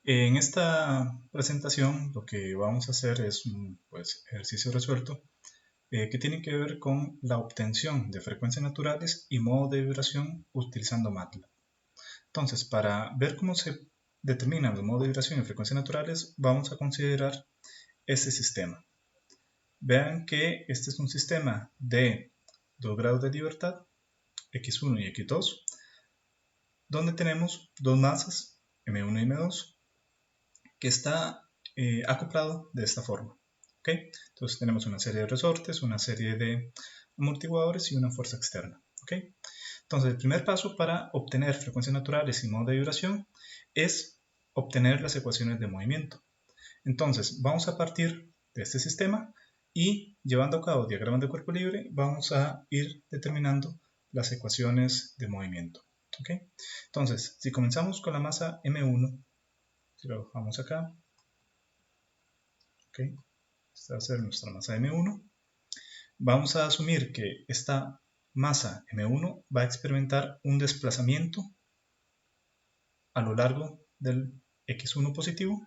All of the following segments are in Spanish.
En esta presentación lo que vamos a hacer es un ejercicio resuelto que tiene que ver con la obtención de frecuencias naturales y modo de vibración utilizando MATLAB. Entonces, para ver cómo se determinan los modos de vibración y frecuencias naturales, vamos a considerar este sistema. Vean que este es un sistema de 2 grados de libertad, x1 y x2, donde tenemos dos masas, m1 y m2, que está acoplado de esta forma. ¿Okay? Entonces tenemos una serie de resortes, una serie de amortiguadores y una fuerza externa. ¿Okay? Entonces el primer paso para obtener frecuencias naturales y modo de vibración es obtener las ecuaciones de movimiento. Entonces vamos a partir de este sistema y llevando a cabo diagramas de cuerpo libre vamos a ir determinando las ecuaciones de movimiento. ¿Okay? Entonces si comenzamos con la masa M1, si lo bajamos acá, ¿okay? Esta va a ser nuestra masa M1. Vamos a asumir que esta masa M1 va a experimentar un desplazamiento a lo largo del X1 positivo,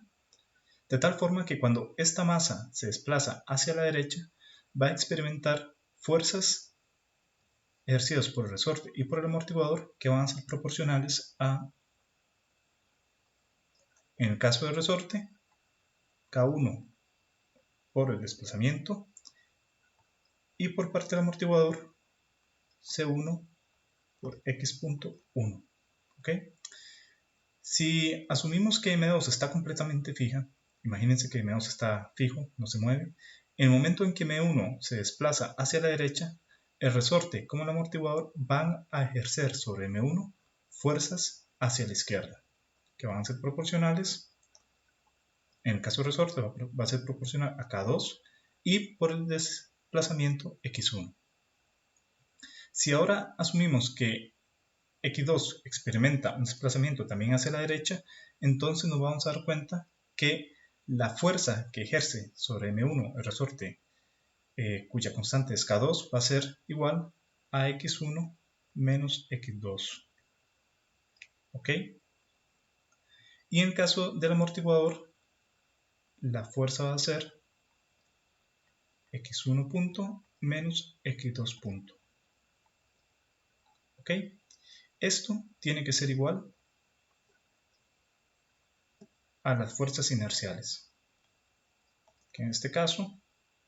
de tal forma que cuando esta masa se desplaza hacia la derecha, va a experimentar fuerzas ejercidas por el resorte y por el amortiguador que van a ser proporcionales a, en el caso del resorte, K1 por el desplazamiento y por parte del amortiguador C1 por x.1. ¿Okay? Si asumimos que M2 está completamente fija, imagínense que M2 está fijo, no se mueve, en el momento en que M1 se desplaza hacia la derecha, el resorte como el amortiguador van a ejercer sobre M1 fuerzas hacia la izquierda, que van a ser proporcionales, en el caso del resorte va a ser proporcional a K2 y por el desplazamiento X1. Si ahora asumimos que X2 experimenta un desplazamiento también hacia la derecha, entonces nos vamos a dar cuenta que la fuerza que ejerce sobre M1 el resorte, cuya constante es K2, va a ser igual a X1 menos X2. ¿Ok? Y en el caso del amortiguador, la fuerza va a ser X1 punto menos X2 punto. ¿Ok? Esto tiene que ser igual a las fuerzas inerciales, que en este caso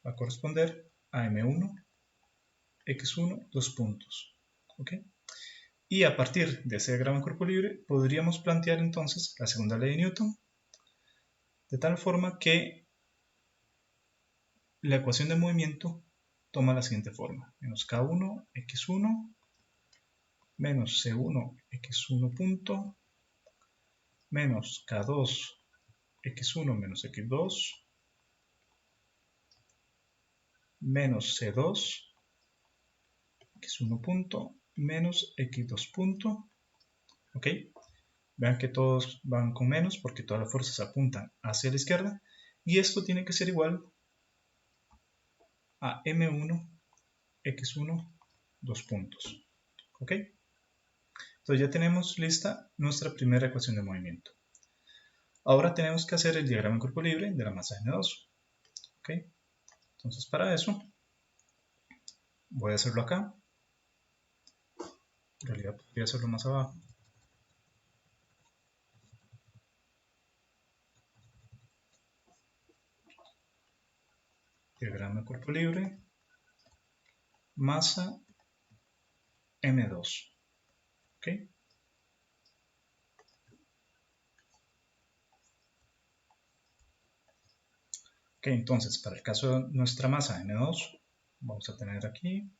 va a corresponder a M1, X1, 2 puntos. ¿Okay? Y a partir de ese diagrama de cuerpo libre podríamos plantear entonces la segunda ley de Newton, de tal forma que la ecuación de movimiento toma la siguiente forma: menos K1, X1, menos C1, X1 punto, menos K2, X1 menos X2, menos C2, X1 punto, menos X2 punto. ¿Ok? Vean que todos van con menos porque todas las fuerzas apuntan hacia la izquierda. Y esto tiene que ser igual a M1, X1, 2 puntos. ¿Ok? Entonces ya tenemos lista nuestra primera ecuación de movimiento. Ahora tenemos que hacer el diagrama de cuerpo libre de la masa M2. ¿Ok? Entonces para eso voy a hacerlo acá. En realidad podría hacerlo más abajo. Diagrama de cuerpo libre, masa M2. ¿Ok? Ok, entonces para el caso de nuestra masa M2, vamos a tener aquí.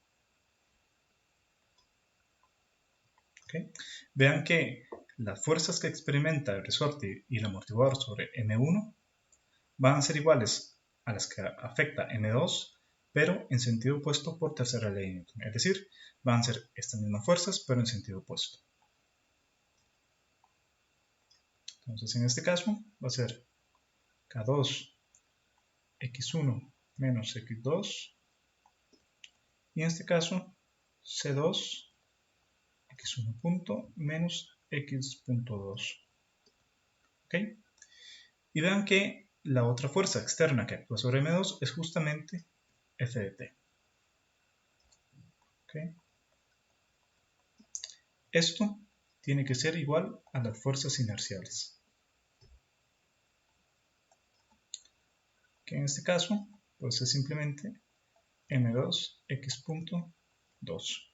¿Okay? Vean que las fuerzas que experimenta el resorte y el amortiguador sobre M1 van a ser iguales a las que afecta M2, pero en sentido opuesto por tercera ley de Newton. Es decir, van a ser estas mismas fuerzas, pero en sentido opuesto. Entonces, en este caso, va a ser K2, X1 menos X2, y en este caso, C2, X1 punto menos X.2. ¿Ok? Y vean que la otra fuerza externa que actúa sobre M2 es justamente F de t. ¿Okay? Esto tiene que ser igual a las fuerzas inerciales. Que en este caso, pues es simplemente M2 x punto 2.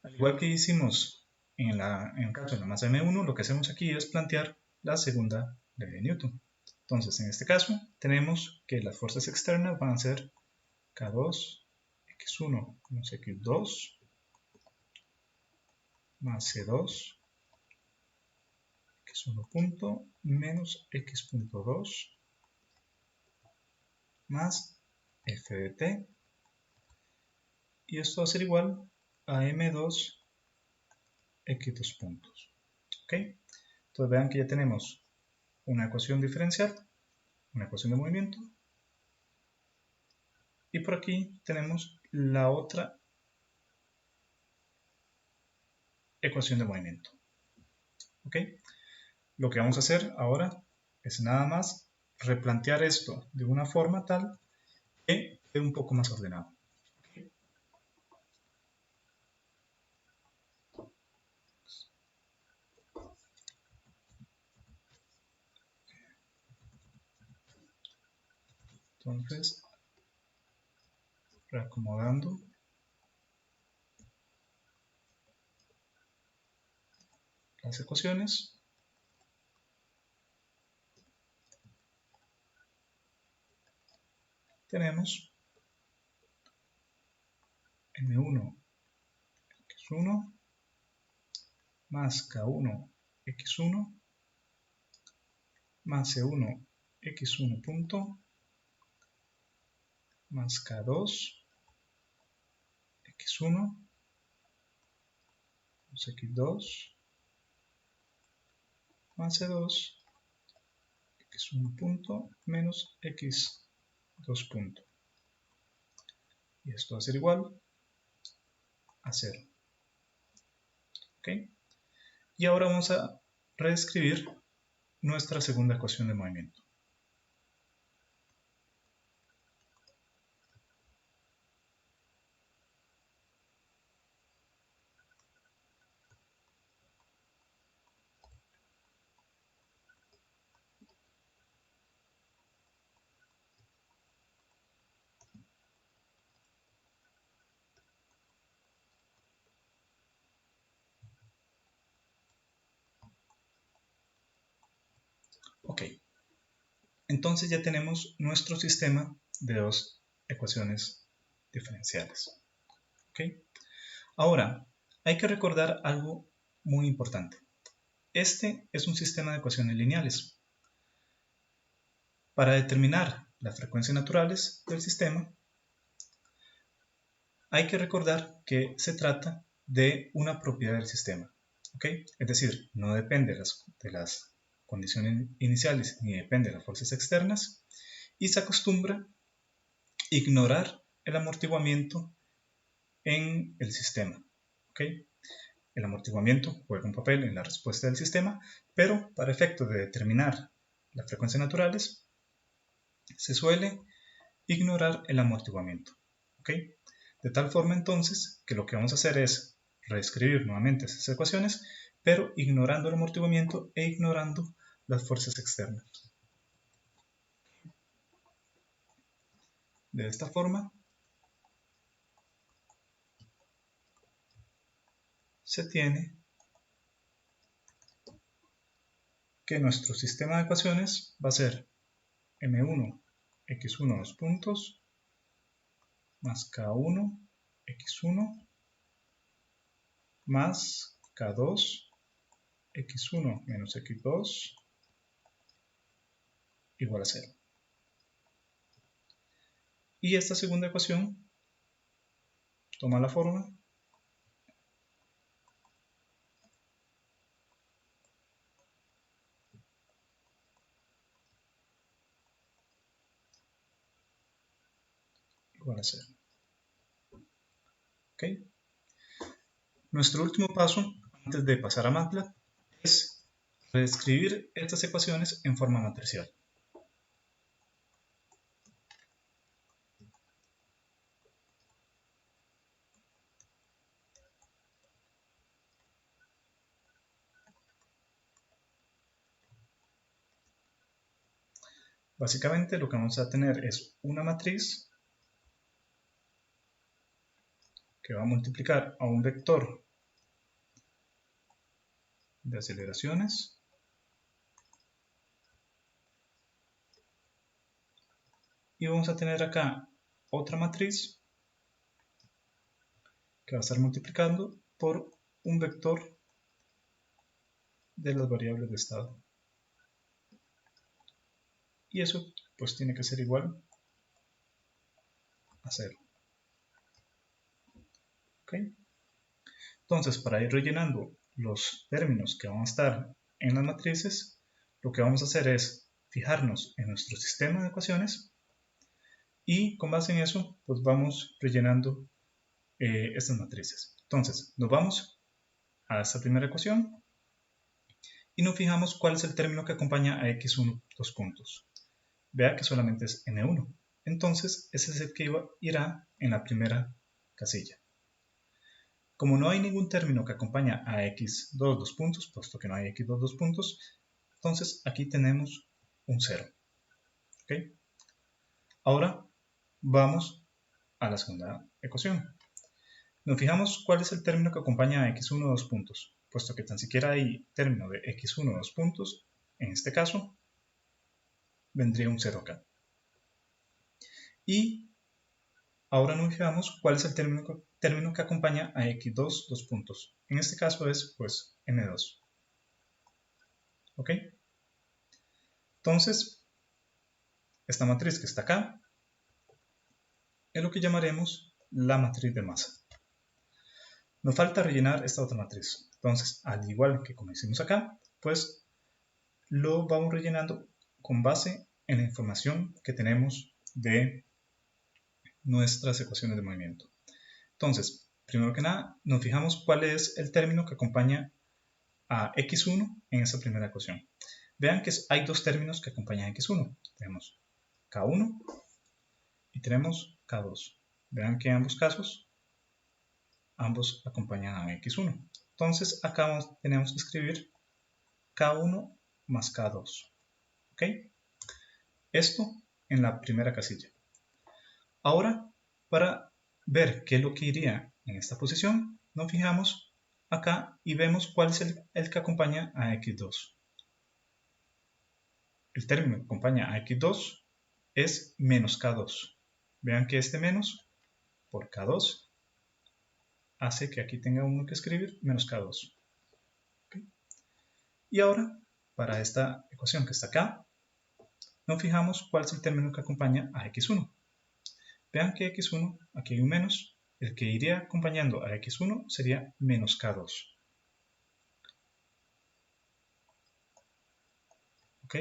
Al igual que hicimos en el caso de la masa M1, lo que hacemos aquí es plantear la segunda ley de Newton. Entonces, en este caso, tenemos que las fuerzas externas van a ser K2, X1 menos X2, más C2, X1 punto menos X punto 2, más F de t. Y esto va a ser igual a M2 X2 puntos. ¿Ok? Entonces vean que ya tenemos una ecuación diferencial, una ecuación de movimiento, y por aquí tenemos la otra ecuación de movimiento. ¿Ok? Lo que vamos a hacer ahora es nada más replantear esto de una forma tal que quede un poco más ordenado. Entonces, reacomodando las ecuaciones, tenemos M1 X1 más K1 X1 más C1 X1 punto más K2 X1 más X2 más C2 X1 punto menos X2 punto. Y esto va a ser igual a 0. ¿Ok? Y ahora vamos a reescribir nuestra segunda ecuación de movimiento. Ok, entonces ya tenemos nuestro sistema de dos ecuaciones diferenciales. ¿Ok? Ahora, hay que recordar algo muy importante. Este es un sistema de ecuaciones lineales. Para determinar las frecuencias naturales del sistema, hay que recordar que se trata de una propiedad del sistema. ¿Ok? Es decir, no depende de las condiciones iniciales ni depende de las fuerzas externas, y se acostumbra a ignorar el amortiguamiento en el sistema. ¿Okay? El amortiguamiento juega un papel en la respuesta del sistema, pero para efectos de determinar las frecuencias naturales se suele ignorar el amortiguamiento. ¿Okay? De tal forma entonces que lo que vamos a hacer es reescribir nuevamente esas ecuaciones, pero ignorando el amortiguamiento e ignorando las fuerzas externas. De esta forma se tiene que nuestro sistema de ecuaciones va a ser M1 X1 dos puntos más K1 X1 más K2 X1 menos X2 igual a 0. Y esta segunda ecuación toma la forma igual a 0. ¿Okay? Nuestro último paso, antes de pasar a MATLAB, es reescribir estas ecuaciones en forma matricial. Básicamente lo que vamos a tener es una matriz que va a multiplicar a un vector de aceleraciones y vamos a tener acá otra matriz que va a estar multiplicando por un vector de las variables de estado. Y eso pues tiene que ser igual a 0. ¿Okay? Entonces, para ir rellenando los términos que van a estar en las matrices, lo que vamos a hacer es fijarnos en nuestro sistema de ecuaciones y con base en eso, pues vamos rellenando estas matrices. Entonces, nos vamos a esta primera ecuación y nos fijamos cuál es el término que acompaña a x1, dos puntos. Vea que solamente es n1. Entonces, ese es el que irá en la primera casilla. Como no hay ningún término que acompaña a x2, dos puntos, puesto que no hay x2, dos puntos, entonces aquí tenemos un 0. ¿Okay? Ahora vamos a la segunda ecuación. Nos fijamos cuál es el término que acompaña a x1, dos puntos, puesto que tan siquiera hay término de x1, dos puntos, en este caso vendría un 0 acá. Y ahora nos fijamos cuál es el término que acompaña a x2, dos puntos. En este caso es pues n2. ¿Ok? Entonces, esta matriz que está acá es lo que llamaremos la matriz de masa. Nos falta rellenar esta otra matriz. Entonces, al igual que como hicimos acá, pues lo vamos rellenando con base en la información que tenemos de nuestras ecuaciones de movimiento. Entonces, primero que nada, nos fijamos cuál es el término que acompaña a x1 en esa primera ecuación. Vean que hay dos términos que acompañan a x1. Tenemos k1 y tenemos k2. Vean que en ambos casos, ambos acompañan a x1. Entonces, acá tenemos que escribir k1 más k2. ¿Ok? Esto en la primera casilla. Ahora, para ver qué es lo que iría en esta posición, nos fijamos acá y vemos cuál es el que acompaña a x2. El término que acompaña a x2 es menos k2. Vean que este menos por k2 hace que aquí tenga uno que escribir menos k2. ¿Okay? Y ahora, para esta ecuación que está acá, nos fijamos cuál es el término que acompaña a x1. Vean que x1, aquí hay un menos, el que iría acompañando a x1 sería menos k2. ¿Ok?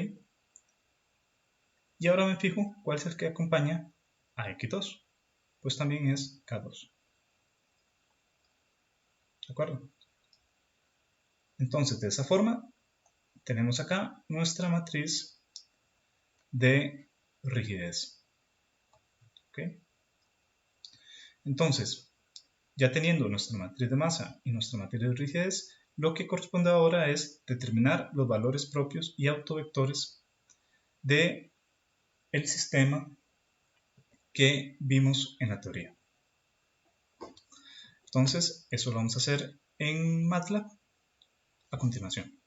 Y ahora me fijo cuál es el que acompaña a x2. Pues también es k2. ¿De acuerdo? Entonces, de esa forma, tenemos acá nuestra matriz de rigidez. ¿Ok? Entonces, ya teniendo nuestra matriz de masa y nuestra matriz de rigidez, lo que corresponde ahora es determinar los valores propios y autovectores de el sistema que vimos en la teoría. Entonces, eso lo vamos a hacer en MATLAB a continuación.